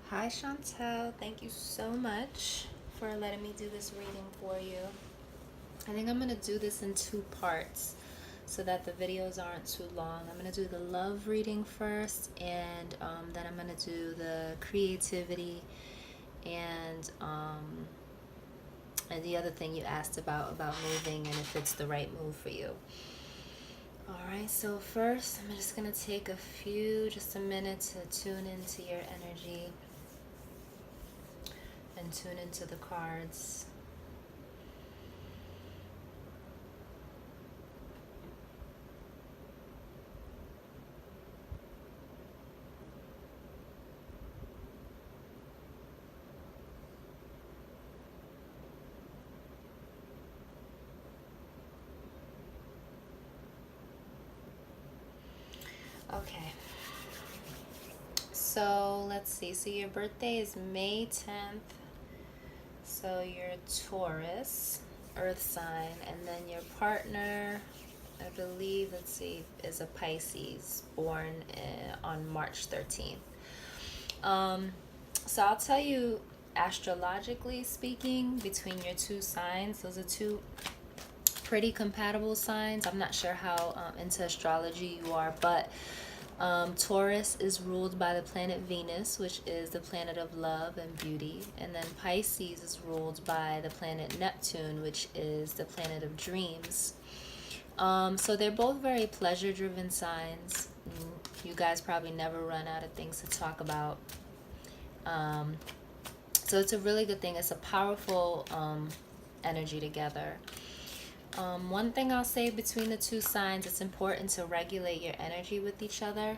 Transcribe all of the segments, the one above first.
Hi, Chontel. Thank you so much for letting me do this reading for you. I think I'm going to do this in two parts so that the videos aren't too long. I'm going to do the love reading first, and then I'm going to do the creativity and the other thing you asked about moving and if it's the right move for you. All right, so first I'm just going to take just a minute to tune into your energy and tune into the cards. Okay. So let's see. So your birthday is May 10th. So you're Taurus, earth sign, and then your partner, I believe, let's see, is a Pisces, born on March 13th. So I'll tell you, astrologically speaking, between your two signs, those are two pretty compatible signs. I'm not sure how into astrology you are, but Taurus is ruled by the planet Venus, which is the planet of love and beauty. And then Pisces is ruled by the planet Neptune, which is the planet of dreams. So they're both very pleasure-driven signs. You guys probably never run out of things to talk about. So it's a really good thing. It's a powerful energy together. One thing I'll say between the two signs, it's important to regulate your energy with each other.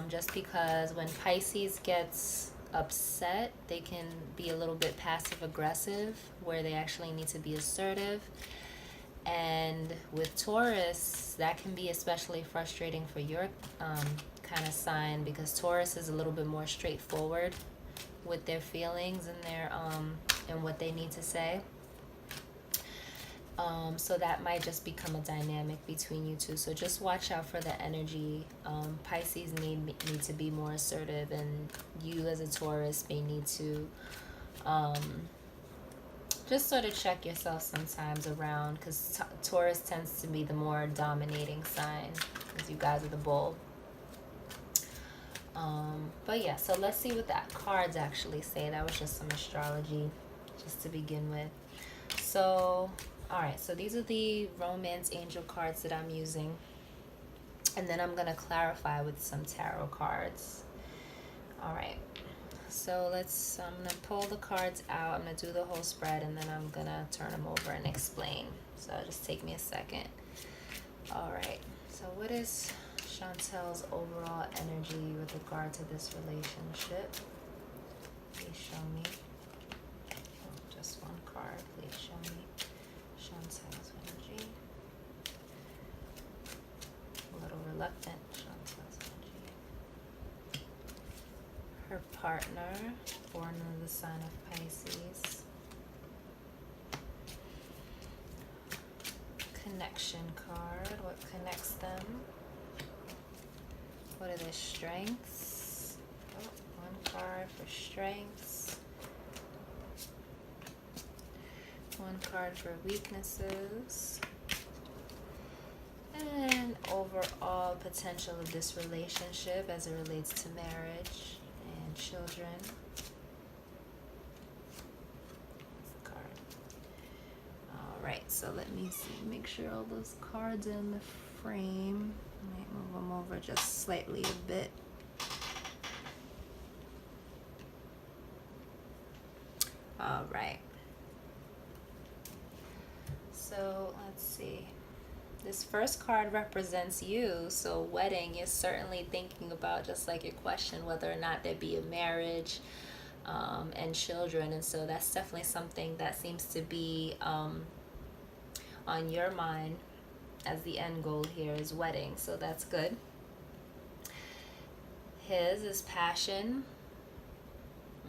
Just because when Pisces gets upset, they can be a little bit passive aggressive, where they actually need to be assertive. And with Taurus, that can be especially frustrating for your kind of sign, because Taurus is a little bit more straightforward with their feelings and their and what they need to say. So that might just become a dynamic between you two. So just watch out for the energy. Pisces need to be more assertive, and you as a Taurus may need to just sort of check yourself sometimes around, because Taurus tends to be the more dominating sign, because you guys are the bull. But yeah, so let's see what that cards actually say. That was just some astrology just to begin with. So all right, so these are the romance angel cards that I'm using, and then I'm gonna clarify with some tarot cards. All right, so I'm gonna pull the cards out. I'm gonna do the whole spread, and then I'm gonna turn them over and explain. So just take me a second. All right, so what is Chontel's overall energy with regard to this relationship? Please show me. Oh, just one card, please show me Chontel's energy. A little reluctant, Chontel's energy. Her partner, born in the sign of Pisces. Connection card, what connects them? What are their strengths? Oh, one card for strengths. One card for weaknesses. And overall potential of this relationship as it relates to marriage and children. Card. Alright, so let me see. Make sure all those cards are in the frame. I might move them over just slightly a bit. Alright. So let's see. This first card represents you. So wedding, you're certainly thinking about, just like your question, whether or not there be a marriage and children. And so that's definitely something that seems to be on your mind as the end goal here is wedding. So that's good. His is passion.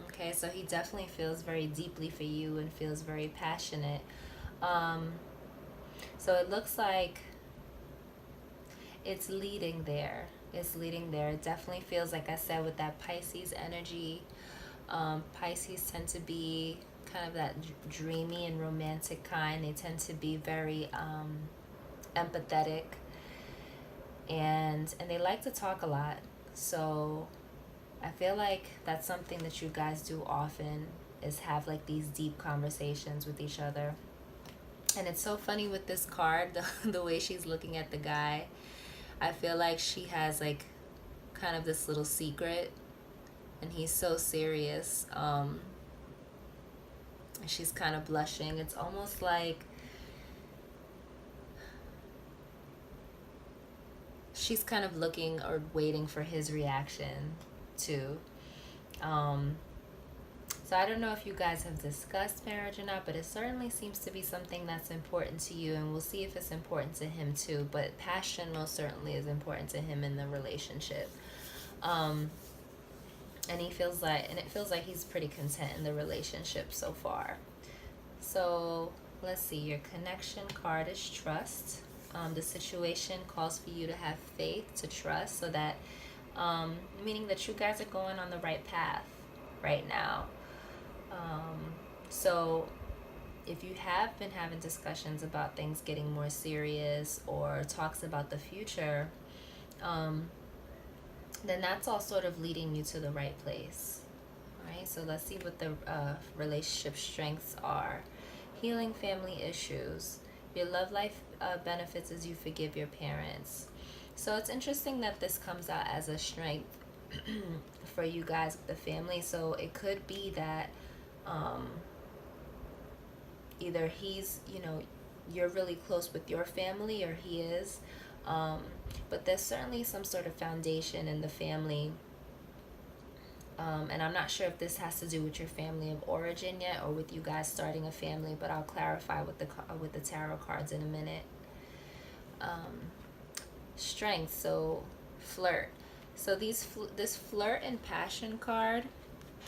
Okay, so he definitely feels very deeply for you and feels very passionate. So it looks like it's leading there. It's leading there. It definitely feels, like I said, with that Pisces energy, Pisces tend to be kind of that dreamy and romantic kind. They tend to be very empathetic, and they like to talk a lot. So I feel like that's something that you guys do often, is have like these deep conversations with each other. And it's so funny with this card, the way she's looking at the guy. I feel like she has like kind of this little secret, and he's so serious. She's kind of blushing. It's almost like she's kind of looking or waiting for his reaction too. So I don't know if you guys have discussed marriage or not, but it certainly seems to be something that's important to you, and we'll see if it's important to him too. But passion most certainly is important to him in the relationship. And it feels like he's pretty content in the relationship so far. So let's see, your connection card is trust. The situation calls for you to have faith, to trust, so that meaning that you guys are going on the right path right now. So if you have been having discussions about things getting more serious, or talks about the future, then that's all sort of leading you to the right place. All right, so let's see what the relationship strengths are. Healing family issues. Your love life benefits as you forgive your parents. So it's interesting that this comes out as a strength for you guys, the family. So it could be that either he's, you're really close with your family, or he is. But there's certainly some sort of foundation in the family. And I'm not sure if this has to do with your family of origin yet, or with you guys starting a family, but I'll clarify with the tarot cards in a minute. Strength, so flirt. So this flirt and passion card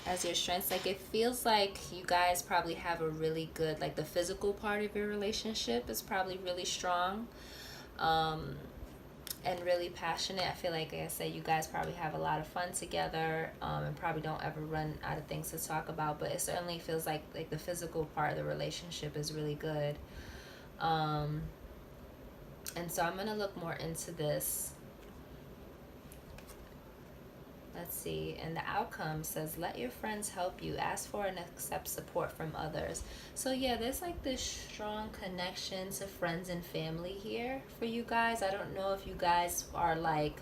as your strengths, like it feels like you guys probably have a really good, like the physical part of your relationship is probably really strong. And really passionate. I feel like I said, you guys probably have a lot of fun together, and probably don't ever run out of things to talk about, but it certainly feels like the physical part of the relationship is really good. And so I'm going to look more into this. Let's see. And the outcome says, let your friends help you. Ask for and accept support from others. So yeah, there's like this strong connection to friends and family here for you guys. I don't know if you guys are like,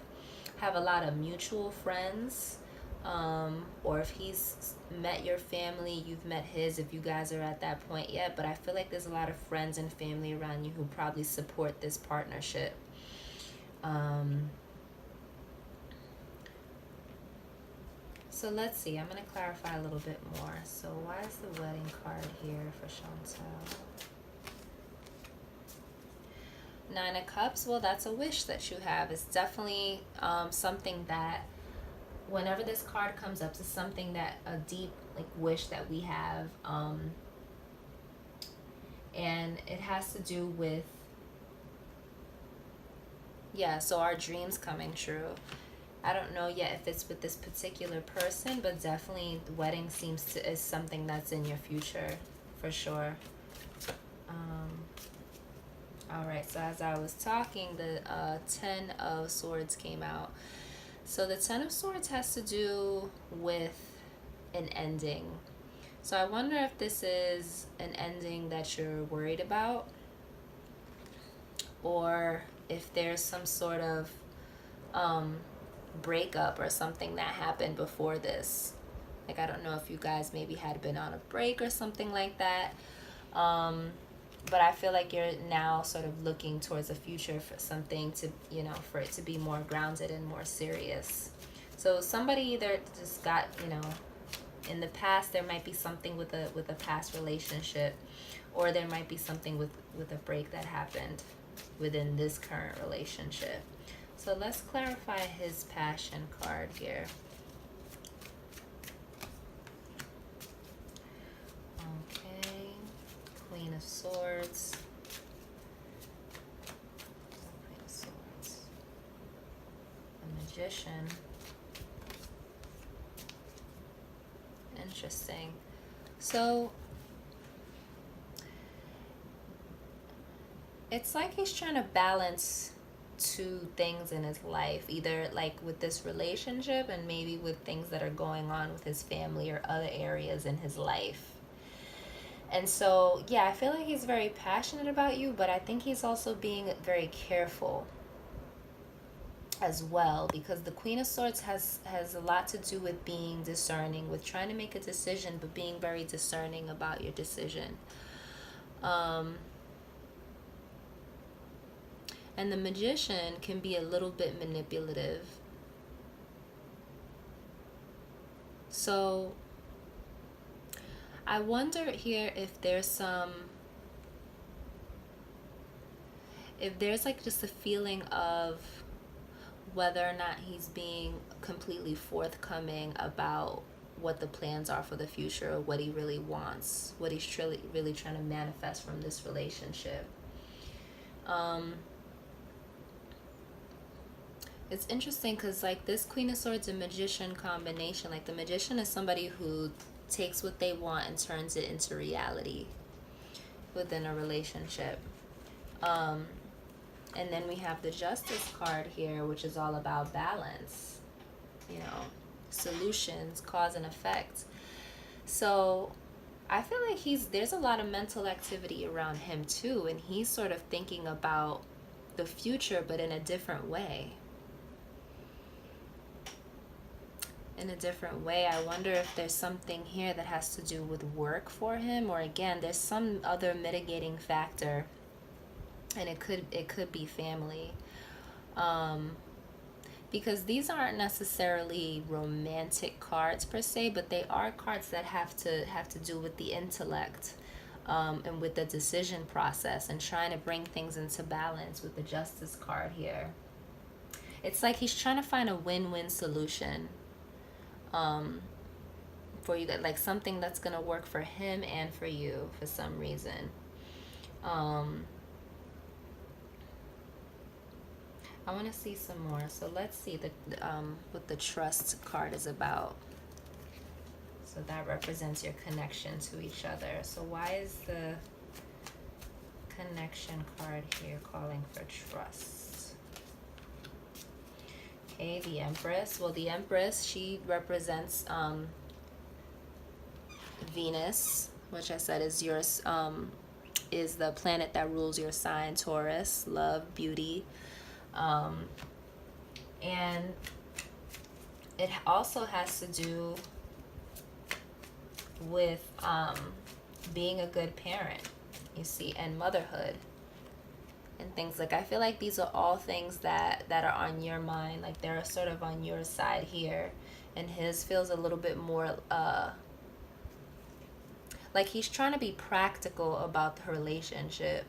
have a lot of mutual friends, or if he's met your family, you've met his, if you guys are at that point yet. But I feel like there's a lot of friends and family around you who probably support this partnership. So let's see, I'm going to clarify a little bit more. So why is the wedding card here for Chontel? 9 of Cups, well, that's a wish that you have. It's definitely something that, whenever this card comes up, it's something that, a deep wish that we have. And it has to do with, so our dreams coming true. I don't know yet if it's with this particular person, but definitely the wedding is something that's in your future for sure. All right, so as I was talking, the 10 of Swords came out. So the 10 of Swords has to do with an ending. So I wonder if this is an ending that you're worried about, or if there's some sort of breakup or something that happened before this. Like, I don't know if you guys maybe had been on a break or something like that. But I feel like you're now sort of looking towards the future for something to, for it to be more grounded and more serious. So somebody either just got, in the past, there might be something with a past relationship, or there might be something with a break that happened within this current relationship. So let's clarify his passion card here. Okay, Queen of Swords. Queen of Swords. The Magician. And Interesting. So it's like he's trying to balance two things in his life, either like with this relationship and maybe with things that are going on with his family or other areas in his life. And so, yeah, I feel like he's very passionate about you, but I think he's also being very careful as well, because the Queen of Swords has a lot to do with being discerning, with trying to make a decision, but being very discerning about your decision. And the Magician can be a little bit manipulative. So I wonder here if there's like just a feeling of whether or not he's being completely forthcoming about what the plans are for the future, or what he really wants, what he's really trying to manifest from this relationship. It's interesting because like this Queen of Swords and Magician combination, like the Magician is somebody who takes what they want and turns it into reality within a relationship. And then we have the Justice card here, which is all about balance, solutions, cause and effect. So I feel like there's a lot of mental activity around him too, and he's sort of thinking about the future, but in a different way. I wonder if there's something here that has to do with work for him, or again, there's some other mitigating factor, and it could be family, because these aren't necessarily romantic cards per se, but they are cards that have to do with the intellect, and with the decision process, and trying to bring things into balance with the Justice card here. It's like he's trying to find a win-win solution for you, that like something that's gonna work for him and for you for some reason. I want to see some more. So let's see what the Trust card is about. So that represents your connection to each other. So why is the connection card here calling for trust? Okay, the Empress. Well, the Empress, she represents Venus, which I said is yours, is the planet that rules your sign, Taurus, love, beauty. And it also has to do with being a good parent, you see, and motherhood. And things like, I feel like these are all things that are on your mind, like they're sort of on your side here, and his feels a little bit more like he's trying to be practical about the relationship,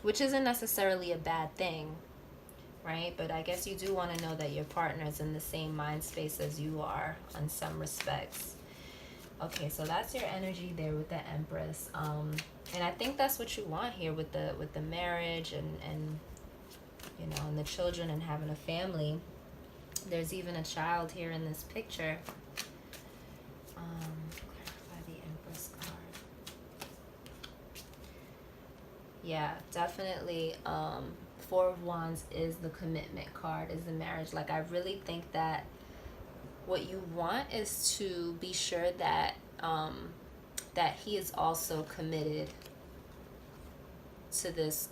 which isn't necessarily a bad thing, right? But I guess you do want to know that your partner is in the same mind space as you are in some respects. Okay, so that's your energy there with the Empress, and I think that's what you want here with the marriage and and the children and having a family. There's even a child here in this picture. Clarify the Empress card. Yeah, definitely. Four of Wands is the commitment card, is the marriage. Like, I really think that what you want is to be sure that that he is also committed to this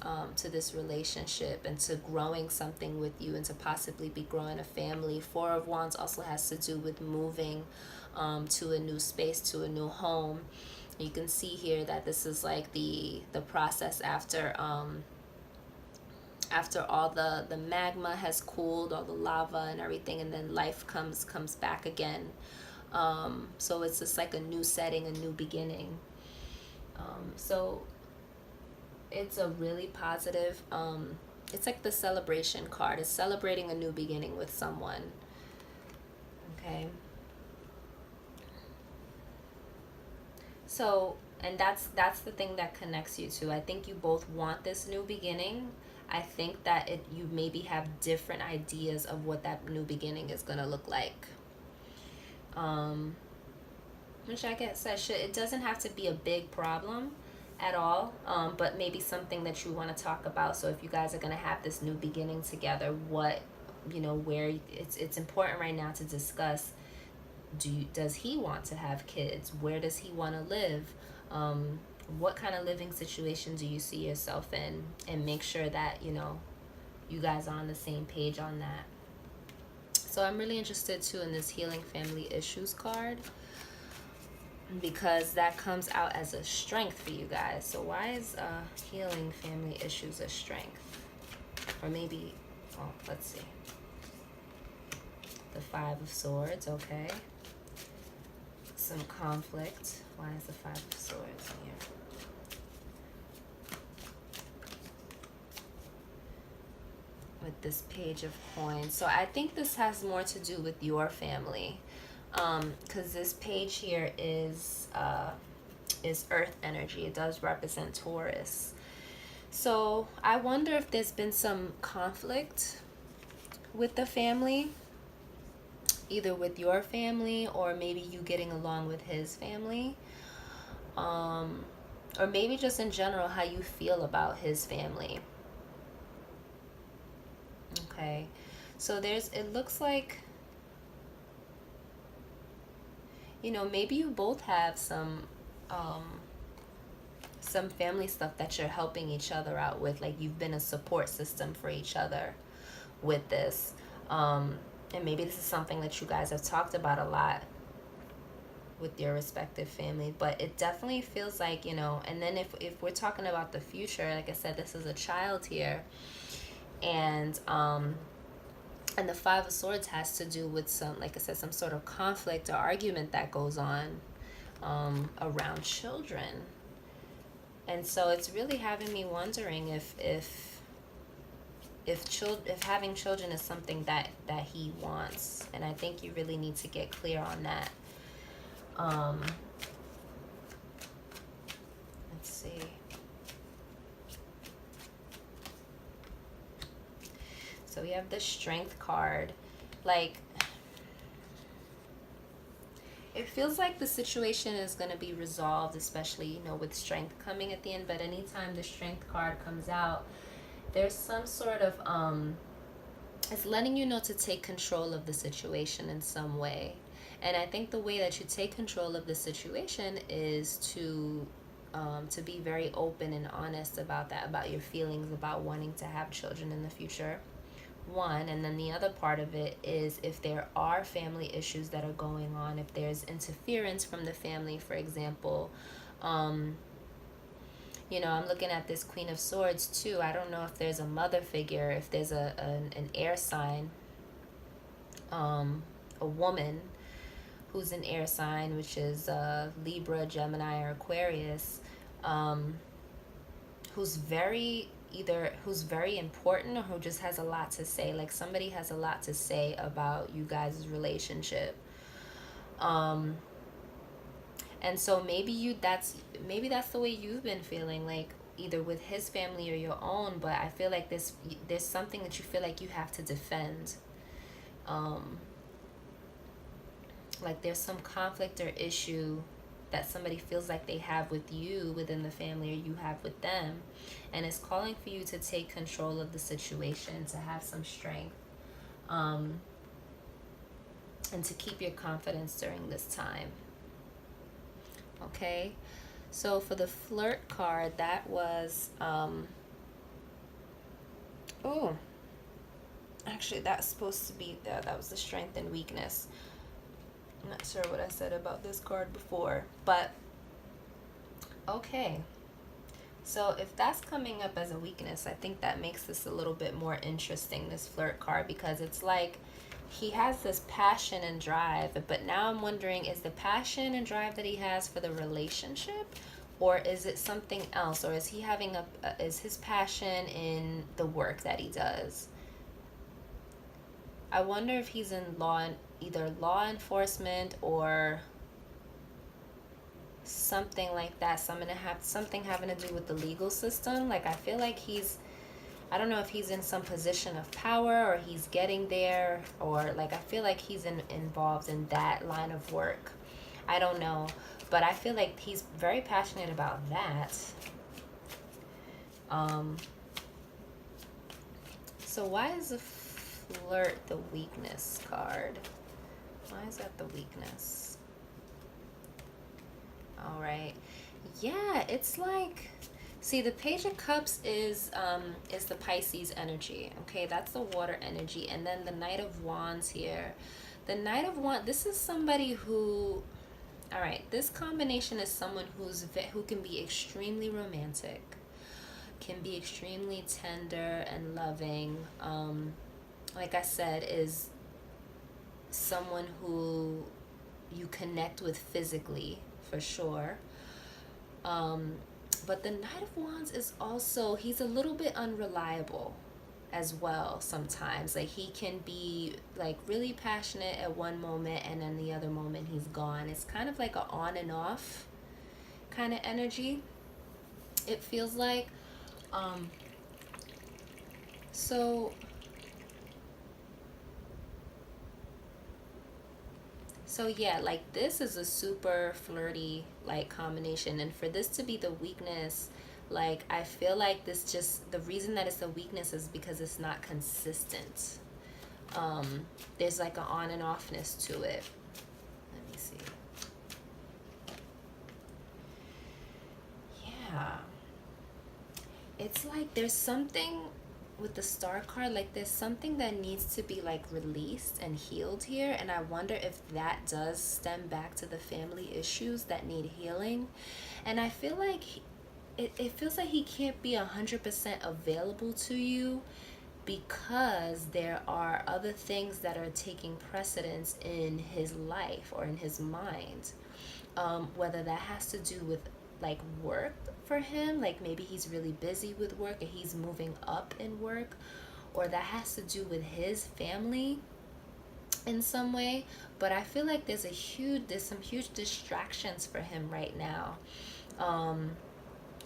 relationship, and to growing something with you, and to possibly be growing a family. Four of Wands also has to do with moving to a new space, to a new home. You can see here that this is like the process after all the magma has cooled, all the lava and everything, and then life comes back again. So it's just like a new setting, a new beginning. So it's a really positive, it's like the celebration card. It's celebrating a new beginning with someone. Okay. So, and that's the thing that connects you two. I think you both want this new beginning. I think that you maybe have different ideas of what that new beginning is going to look like. which I guess I should, it doesn't have to be a big problem at all, but maybe something that you want to talk about. So if you guys are going to have this new beginning together, what, where it's important right now to discuss, does he want to have kids? Where does he want to live? What kind of living situation do you see yourself in? And make sure that, you guys are on the same page on that. So I'm really interested too in this healing family issues card, because that comes out as a strength for you guys. So why is healing family issues a strength? Or maybe, let's see. The Five of Swords, okay. Some conflict. Why is the Five of Swords here? With this Page of Coins. So I think this has more to do with your family. Because this page here is Earth energy. It does represent Taurus. So I wonder if there's been some conflict with the family, either with your family or maybe you getting along with his family, or maybe just in general how you feel about his family. Okay, so it looks like, maybe you both have some family stuff that you're helping each other out with, like you've been a support system for each other with this. And maybe this is something that you guys have talked about a lot with your respective family, but it definitely feels like, and then if we're talking about the future, like I said, this is a child here. And the Five of Swords has to do with some, like I said, some sort of conflict or argument that goes on around children. And so it's really having me wondering if having children is something that he wants. And I think you really need to get clear on that. Let's see. So we have the Strength card. Like, it feels like the situation is going to be resolved, especially, with Strength coming at the end. But anytime the Strength card comes out, there's some sort of, it's letting you know to take control of the situation in some way. And I think the way that you take control of the situation is to be very open and honest about that, about your feelings, about wanting to have children in the future. One, and then the other part of it is if there are family issues that are going on, if there's interference from the family, for example. I'm looking at this Queen of Swords too. I don't know if there's a mother figure, if there's an air sign, a woman who's an air sign, which is Libra, Gemini, or Aquarius, who's very important or who just has a lot to say. Like somebody has a lot to say about you guys' relationship. And so maybe that's the way you've been feeling, like either with his family or your own. But I feel like there's something that you feel like you have to defend. Like there's some conflict or issue that somebody feels like they have with you within the family, or you have with them, and it's calling for you to take control of the situation, to have some strength, and to keep your confidence during this time. Okay, so for the Flirt card, that was actually that's supposed to be that was the Strength and Weakness. I'm not sure what I said about this card before, but okay. So if that's coming up as a weakness, I think that makes this a little bit more interesting, this Flirt card, because it's like he has this passion and drive, but now I'm wondering, is the passion and drive that he has for the relationship, or is it something else, or is he having is his passion in the work that he does? I wonder if he's in either law enforcement or something like that. So I'm gonna have something having to do with the legal system. Like I feel like I don't know if he's in some position of power or he's getting there, or like I feel like he's involved in that line of work. I don't know, but I feel like he's very passionate about that. So why is the flirt the weakness card? Why is that the weakness? All right. Yeah, it's like, see, the Page of Cups is the Pisces energy. Okay, that's the water energy. And then the Knight of Wands here. The Knight of Wands, this is somebody who, all right, this combination is someone who can be extremely romantic, can be extremely tender and loving. Like I said, is someone who you connect with physically, for sure. But the Knight of Wands is also, he's a little bit unreliable as well sometimes. Like, he can be like really passionate at one moment and then the other moment he's gone. It's kind of like an on and off kind of energy, it feels like. So yeah, like, this is a super flirty like combination, and for this to be the weakness, like, I feel like this, just the reason that it's a weakness is because it's not consistent. There's like an on and offness to it. Let me see. Yeah, it's like there's something with the Star card, like there's something that needs to be like released and healed here, and I wonder if that does stem back to the family issues that need healing. And I feel like it feels like he can't be 100% available to you because there are other things that are taking precedence in his life or in his mind. Whether that has to do with like work for him, like maybe he's really busy with work and he's moving up in work, or that has to do with his family in some way. But I feel like there's some huge distractions for him right now.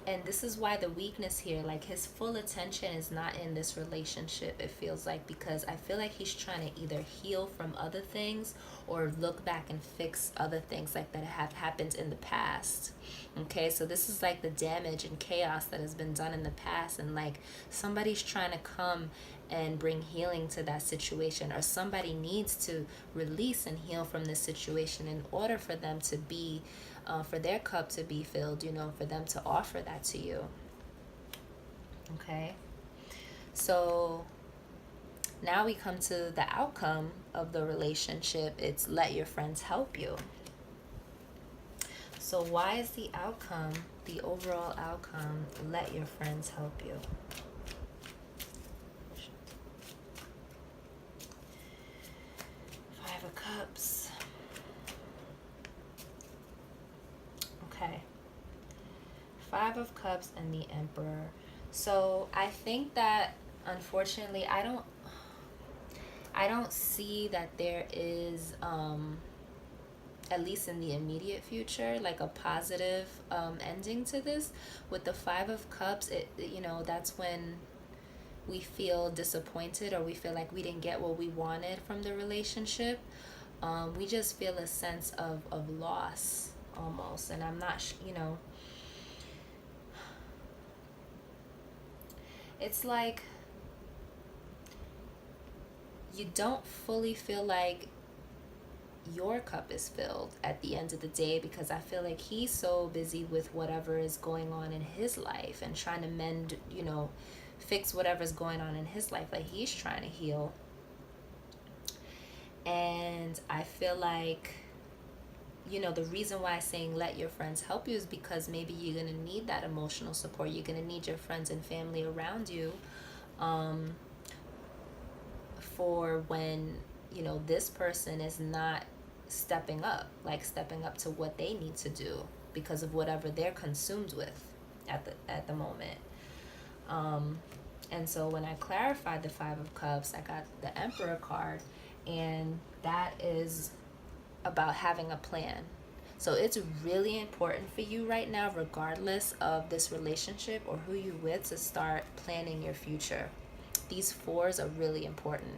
And this is why the weakness here, like his full attention is not in this relationship, it feels like, because I feel like he's trying to either heal from other things or look back and fix other things like that have happened in the past. Okay, so this is like the damage and chaos that has been done in the past, and like somebody's trying to come and bring healing to that situation, or somebody needs to release and heal from this situation in order for them to be for their cup to be filled, you know, for them to offer that to you. Okay, so now we come to the outcome of the relationship. It's let your friends help you. So why is the outcome, the overall outcome, let your friends help you? Five of Cups. Okay. Five of Cups and the Emperor. So I think that, unfortunately, I don't see that there is at least in the immediate future, like a positive ending to this. With the Five of Cups, you know, that's when we feel disappointed, or we feel like we didn't get what we wanted from the relationship. We just feel a sense of loss almost, and I'm not, you know, it's like you don't fully feel like your cup is filled at the end of the day, because I feel like he's so busy with whatever is going on in his life and trying to mend, you know, fix whatever's going on in his life, like he's trying to heal. And I feel like, you know, the reason why I'm saying let your friends help you is because maybe you're going to need that emotional support. You're going to need your friends and family around you for when, you know, this person is not stepping up to what they need to do because of whatever they're consumed with at the moment. And so when I clarified the Five of Cups, I got the Emperor card, and that is about having a plan. So it's really important for you right now, regardless of this relationship or who you're with, to start planning your future. These fours are really important.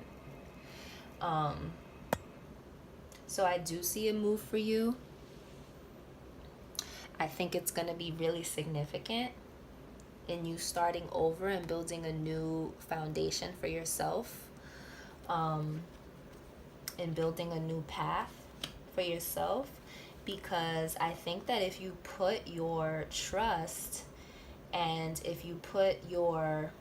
So I do see a move for you. I think it's going to be really significant in you starting over and building a new foundation for yourself, and building a new path for yourself. Because I think that if you put your trust and if you put your,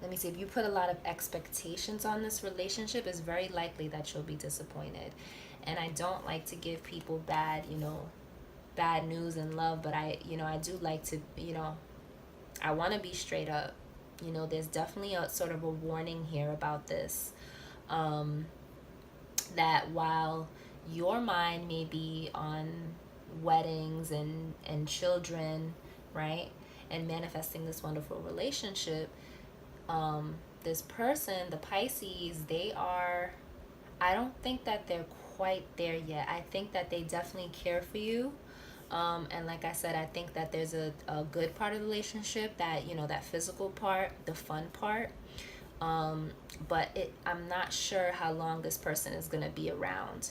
let me see, if you put a lot of expectations on this relationship, it's very likely that you'll be disappointed. And I don't like to give people bad news in love, but I do like to, I want to be straight up. There's definitely a sort of a warning here about this. That while your mind may be on weddings and children, right, and manifesting this wonderful relationship, this person, the Pisces, I don't think that they're quite there yet. I think that they definitely care for you. And like I said, I think that there's a good part of the relationship, that, that physical part, the fun part. But I'm not sure how long this person is going to be around.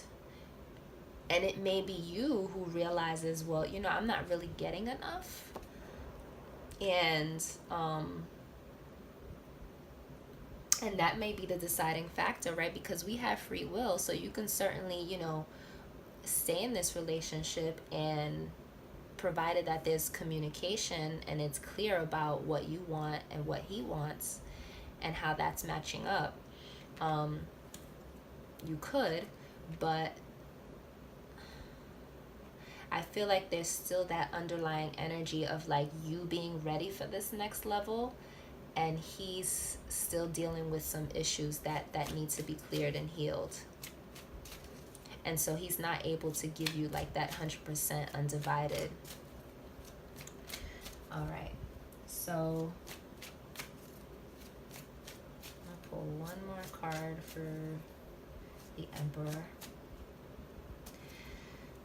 And it may be you who realizes, well, I'm not really getting enough. And that may be the deciding factor, right? Because we have free will, so you can certainly, stay in this relationship, and provided that there's communication and it's clear about what you want and what he wants and how that's matching up, you could. But I feel like there's still that underlying energy of like you being ready for this next level, and he's still dealing with some issues that need to be cleared and healed. And so he's not able to give you like that 100% undivided. All right, so I'll pull one more card for the Emperor.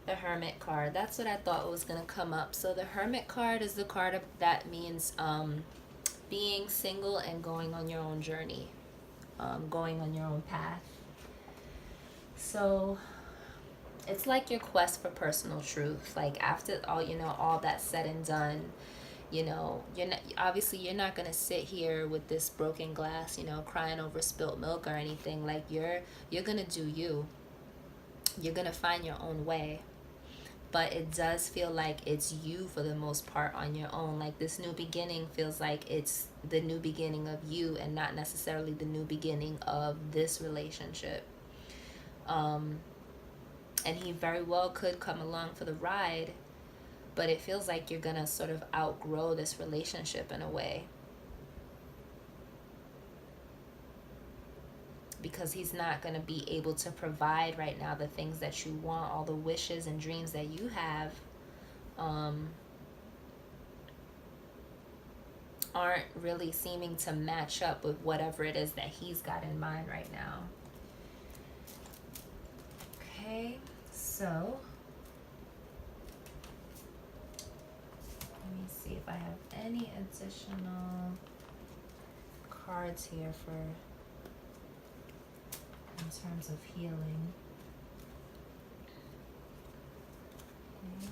The Hermit card. That's what I thought was going to come up. So the Hermit card is the card that means being single and going on your own journey, going on your own path. So it's like your quest for personal truth. Like after all, all that's said and done, you're not going to sit here with this broken glass, crying over spilt milk or anything. Like you're going to do you. You're going to find your own way. But it does feel like it's you for the most part on your own. Like this new beginning feels like it's the new beginning of you and not necessarily the new beginning of this relationship. And he very well could come along for the ride, but it feels like you're going to sort of outgrow this relationship in a way. Because he's not going to be able to provide right now the things that you want, all the wishes and dreams that you have aren't really seeming to match up with whatever it is that he's got in mind right now. Okay, so let me see if I have any additional cards here for in terms of healing. Okay.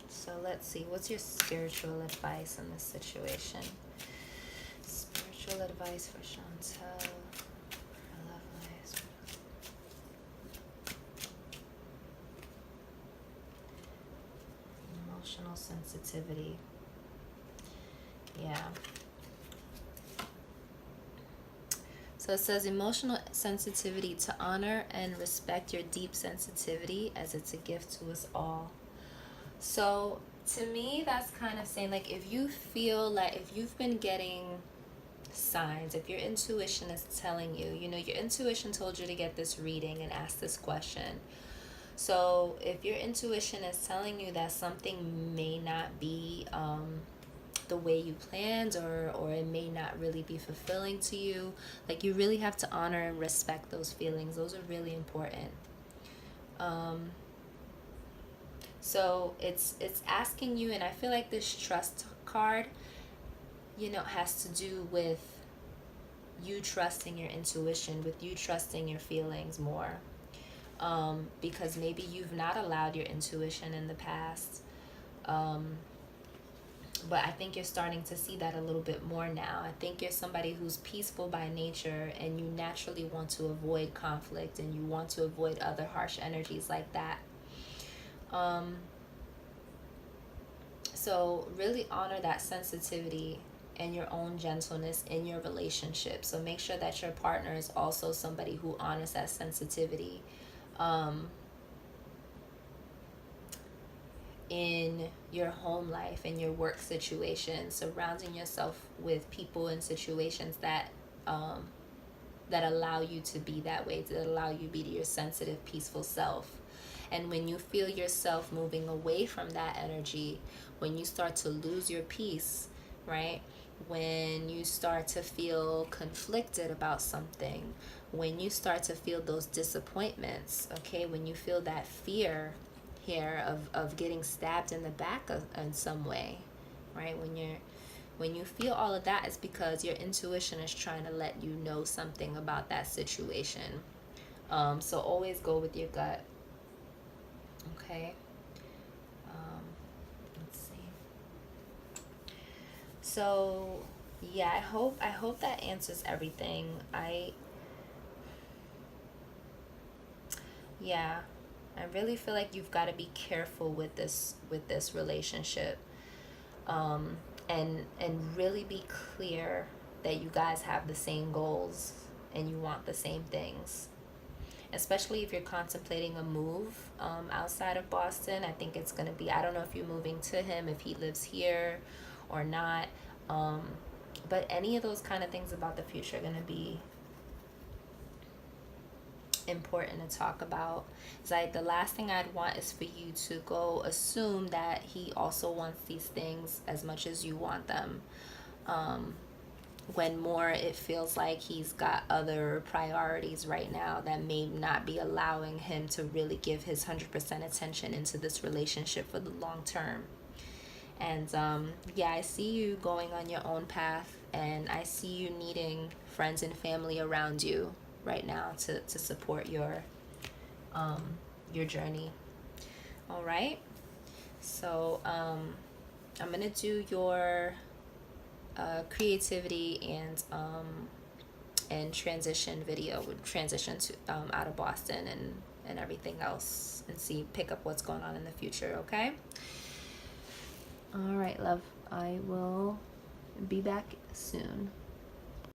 So let's see, what's your spiritual advice in this situation? Spiritual advice for Chontel, for love life. Emotional sensitivity. Yeah. So it says emotional sensitivity, to honor and respect your deep sensitivity as it's a gift to us all. So to me, that's kind of saying like if you feel like if you've been getting signs, if your intuition is telling you, your intuition told you to get this reading and ask this question. So if your intuition is telling you that something may not be the way you planned, or it may not really be fulfilling to you, like you really have to honor and respect those feelings. Those are really important. So it's asking you, and I feel like this trust card, has to do with you trusting your intuition, with you trusting your feelings more. because maybe you've not allowed your intuition in the past. But I think you're starting to see that a little bit more now. I think you're somebody who's peaceful by nature, and you naturally want to avoid conflict, and you want to avoid other harsh energies like that. So really honor that sensitivity and your own gentleness in your relationship. So make sure that your partner is also somebody who honors that sensitivity in your home life, in your work situation, surrounding yourself with people and situations that that allow you to be that way, that allow you to be your sensitive, peaceful self. And when you feel yourself moving away from that energy, when you start to lose your peace, right? When you start to feel conflicted about something, when you start to feel those disappointments, okay, when you feel that fear here of getting stabbed in the back in some way, right? When you feel all of that, it's because your intuition is trying to let you know something about that situation. So always go with your gut. Okay. Let's see. So yeah, I hope that answers everything. Yeah, I really feel like you've got to be careful with this relationship, and really be clear that you guys have the same goals and you want the same things. Especially if you're contemplating a move outside of Boston. I think it's going to be, I don't know if you're moving to him, if he lives here or not. But any of those kind of things about the future are going to be important to talk about. It's like the last thing I'd want is for you to go assume that he also wants these things as much as you want them. When more it feels like he's got other priorities right now that may not be allowing him to really give his 100% attention into this relationship for the long term. And yeah, I see you going on your own path, and I see you needing friends and family around you right now to support your journey. All right, so I'm gonna do your creativity and transition video, would transition to out of Boston and everything else, and pick up what's going on in the future. Okay. All right, love. I will be back soon.